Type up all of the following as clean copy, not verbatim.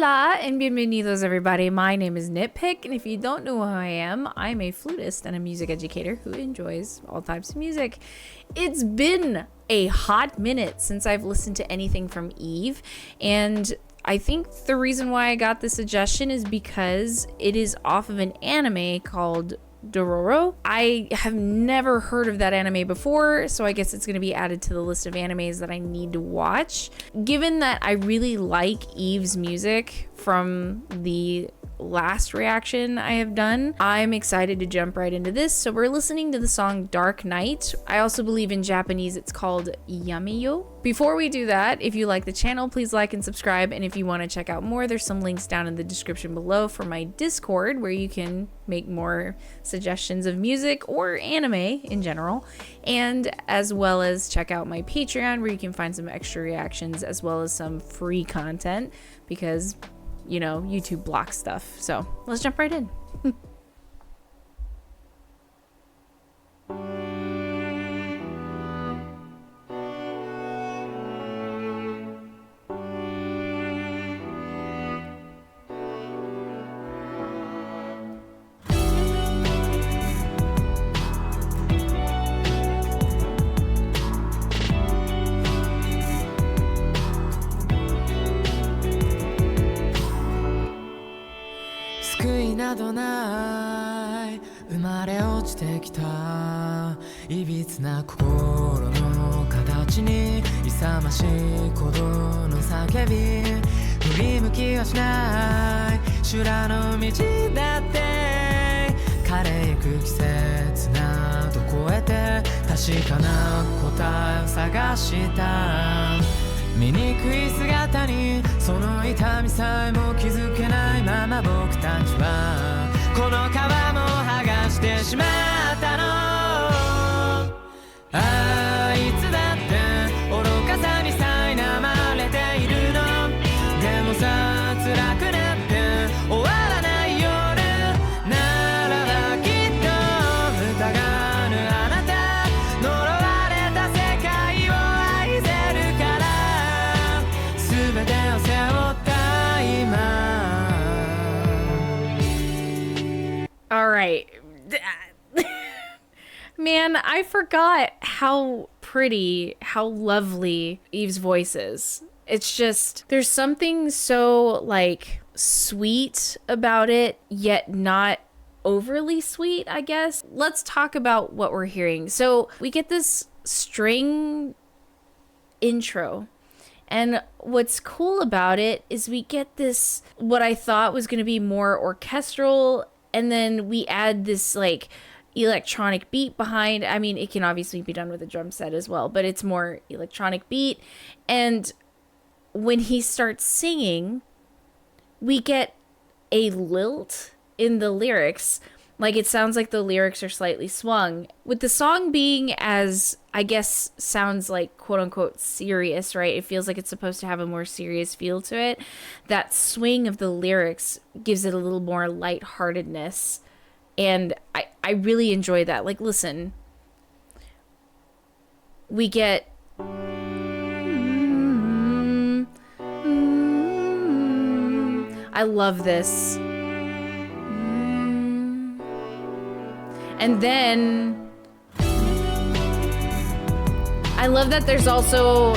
Hola and bienvenidos everybody. My name is NittPicc, and if you don't know who I am, I'm a flutist and a music educator who enjoys all types of music. It's been a hot minute since I've listened to anything from Eve, and I think the reason why I got the suggestion is because it is off of an anime called Dororo. I have never heard of that anime before, so I guess it's going to be added to the list of animes that I need to watch. Given that I really like Eve's music from the last reaction I have done, I'm excited to jump right into this. So we're listening to the song Dark Night. I also believe in Japanese it's called Yamiyo. Before we do that, if you like the channel, please like and subscribe, and if you want to check out more, there's some links down in the description below for my Discord where you can make more suggestions of music or anime in general, and as well as check out my Patreon where you can find some extra reactions as well as some free content because, you know, YouTube blocks stuff. So let's jump right in. 救いなどない生まれ落ちてきたいびつな心の形に勇ましい鼓動の叫び振り向きはしない修羅の道だって枯れゆく季節など越えて確かな答えを探した醜い姿にその痛みさえも気づけないまま僕たちはこの皮も剥がしてしまったのあいつだって愚かさに苛まれているのでもさ辛くなって終わらない夜ならばきっと疑わぬあなた呪われた世界を愛せるから全てを背負った今 All right. Man, I forgot how pretty, how lovely Eve's voice is. It's just, there's something so, like, sweet about it, yet not overly sweet, I guess. Let's talk about what we're hearing. So, we get this string intro. And what's cool about it is we get this, what I thought was going to be more orchestral, and then we add this, like, electronic beat behind. I mean, it can obviously be done with a drum set as well, but it's more electronic beat. And when he starts singing, we get a lilt in the lyrics. Like, it sounds like the lyrics are slightly swung. With the song being as, I guess, sounds like quote-unquote serious, right? It feels like it's supposed to have a more serious feel to it. That swing of the lyrics gives it a little more lightheartedness. And I really enjoy that. Like, listen. We get... I love this. And then I love that there's also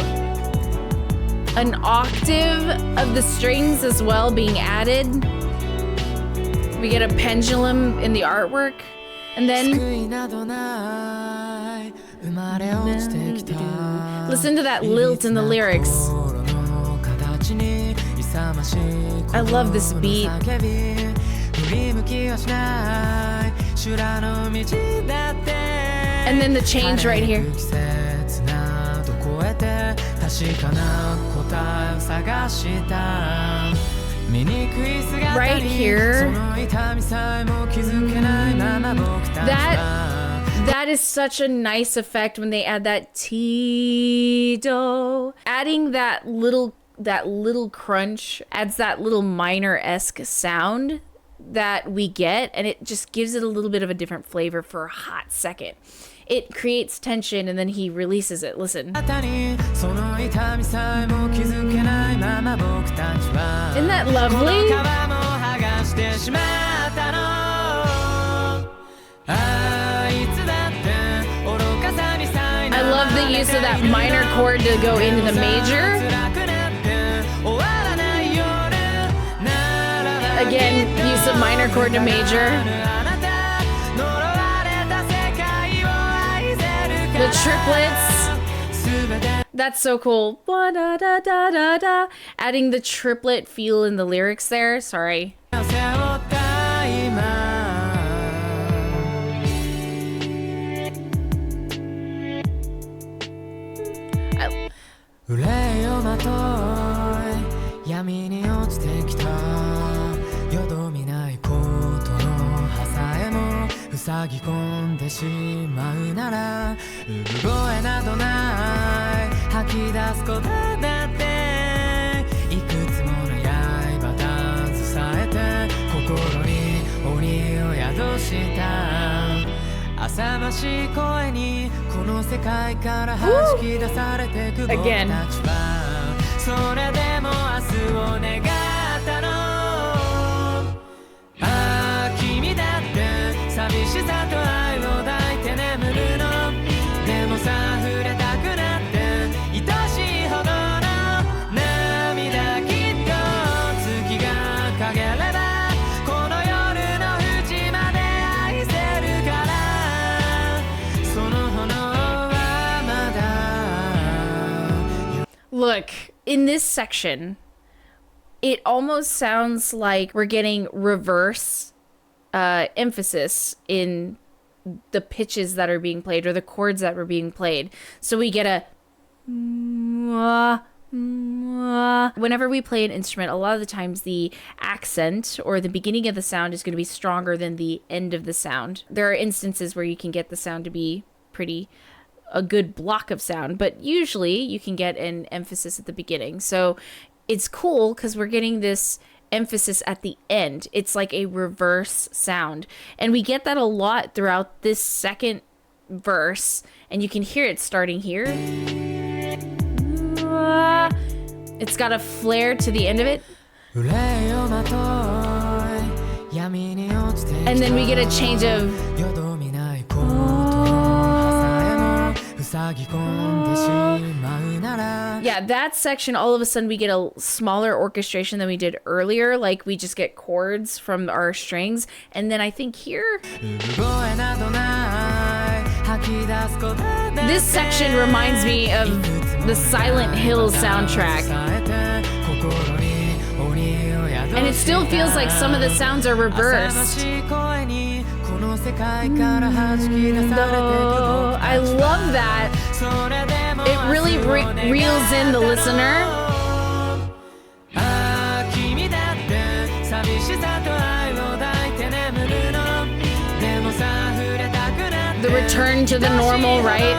an octave of the strings as well being added. We get a pendulum in the artwork. And then listen to that lilt in the lyrics. I love this beat. And then the change right here. Right here. That is such a nice effect when they add that Tito. Adding that little crunch adds that little minor-esque sound that we get, and it just gives it a little bit of a different flavor for a hot second. it creates tension and then he releases it. Listen. Isn't that lovely? I love the use of that minor chord to go into the major. Again, use of minor chord to major. The triplets. That's so cool. Adding the triplet feel in the lyrics there. Sorry. Again. Look, in this section, it almost sounds like we're getting reverse emphasis in the pitches that are being played or the chords that were being played. So we get a whenever we play an instrument, a lot of the times the accent or the beginning of the sound is going to be stronger than the end of the sound. There are instances where you can get the sound to be a good block of sound, but usually you can get an emphasis at the beginning. So it's cool because we're getting this emphasis at the end. It's like a reverse sound, and we get that a lot throughout this second verse, and you can hear it starting here. It's got a flare to the end of it, and then we get a change of yeah, that section, all of a sudden we get a smaller orchestration than we did earlier. Like we just get chords from our strings. And then I think here, this section reminds me of the Silent Hill soundtrack. And it still feels like some of the sounds are reversed. I love that. It really reels in the listener. The return to the normal, right?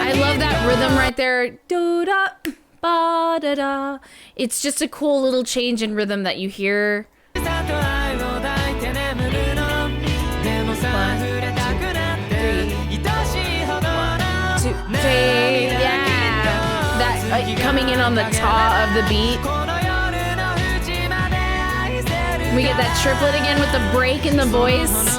I love that rhythm right there. Do-da, ba-da-da. It's just a cool little change in rhythm that you hear. Yeah, that coming in on the ta of the beat. We get that triplet again with the break in the voice.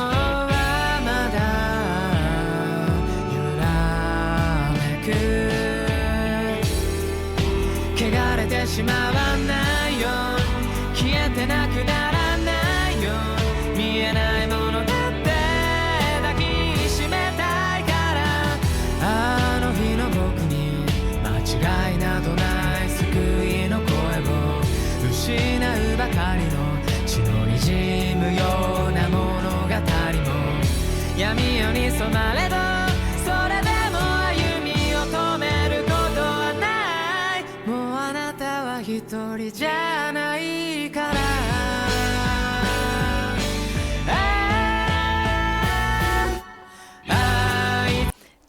Yamiyoに染まれどそれでも歩みを止めることはないもうあなたは一人じゃないから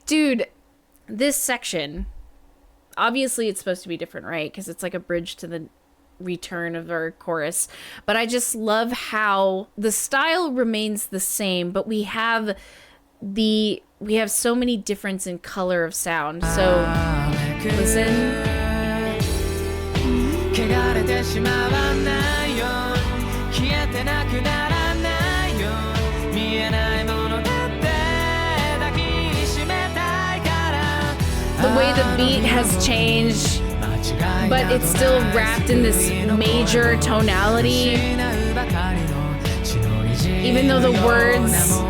Dude, this section, obviously it's supposed to be different, right? Because it's like a bridge to the return of our chorus, but I just love how the style remains the same, but we have we have so many difference in color of sound. So listen. The way the beat has changed, but it's still wrapped in this major tonality, even though the words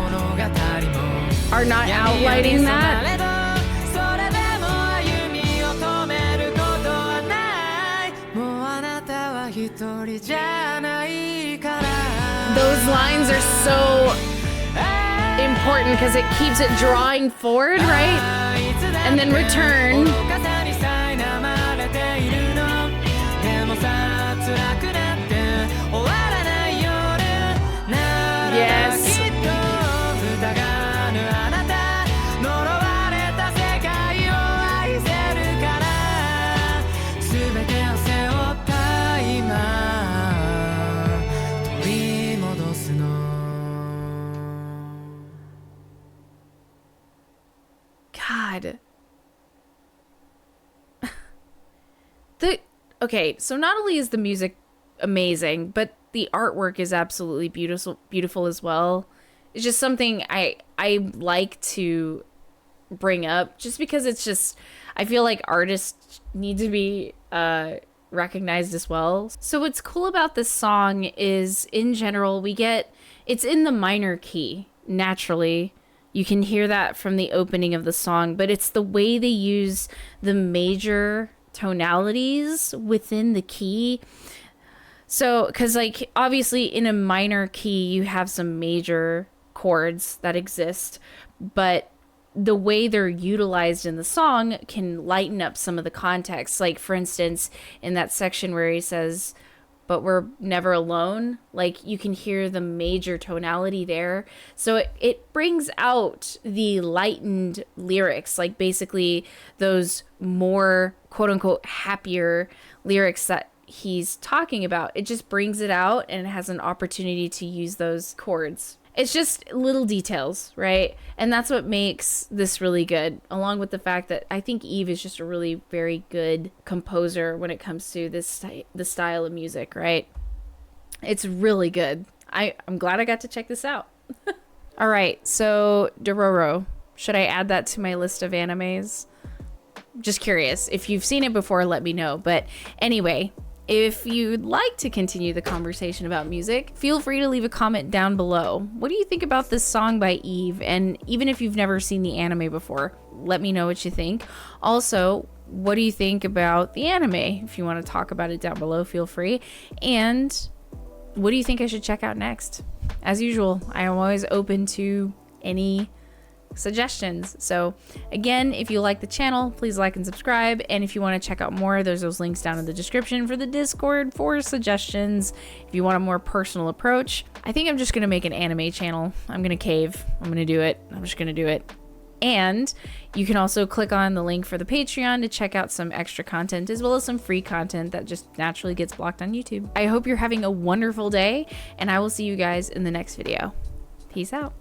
are not outlining that. Those lines are so important because it keeps it drawing forward, right? And then return. Yes. God. Okay, so not only is the music amazing, but the artwork is absolutely beautiful as well. It's just something I like to bring up, just because it's just, I feel like artists need to be recognized as well. So what's cool about this song is, in general, it's in the minor key naturally. You can hear that from the opening of the song, but it's the way they use the major tonalities within the key. So, because like obviously in a minor key you have some major chords that exist, but the way they're utilized in the song can lighten up some of the context. Like for instance, in that section where he says, "But we're never alone," like you can hear the major tonality there. So it brings out the lightened lyrics, like basically those more quote unquote happier lyrics that he's talking about. It just brings it out, and it has an opportunity to use those chords. It's just little details, right? And that's what makes this really good, along with the fact that I think Eve is just a really very good composer when it comes to the style of music, right? It's really good. I'm glad I got to check this out. All right, so Dororo. Should I add that to my list of animes? Just curious. If you've seen it before, let me know. But anyway, if you'd like to continue the conversation about music, feel free to leave a comment down below. What do you think about this song by Eve? And even if you've never seen the anime before, let me know what you think. Also, what do you think about the anime? If you want to talk about it down below, feel free. And what do you think I should check out next? As usual, I am always open to any suggestions. So again, if you like the channel, please like and subscribe, and if you want to check out more, there's those links down in the description for the Discord for suggestions. If you want a more personal approach, I think I'm just gonna make an anime channel. I'm gonna cave. I'm gonna do it. I'm just gonna do it. And you can also click on the link for the Patreon to check out some extra content, as well as some free content that just naturally gets blocked on YouTube. I hope you're having a wonderful day, and I will see you guys in the next video. Peace out.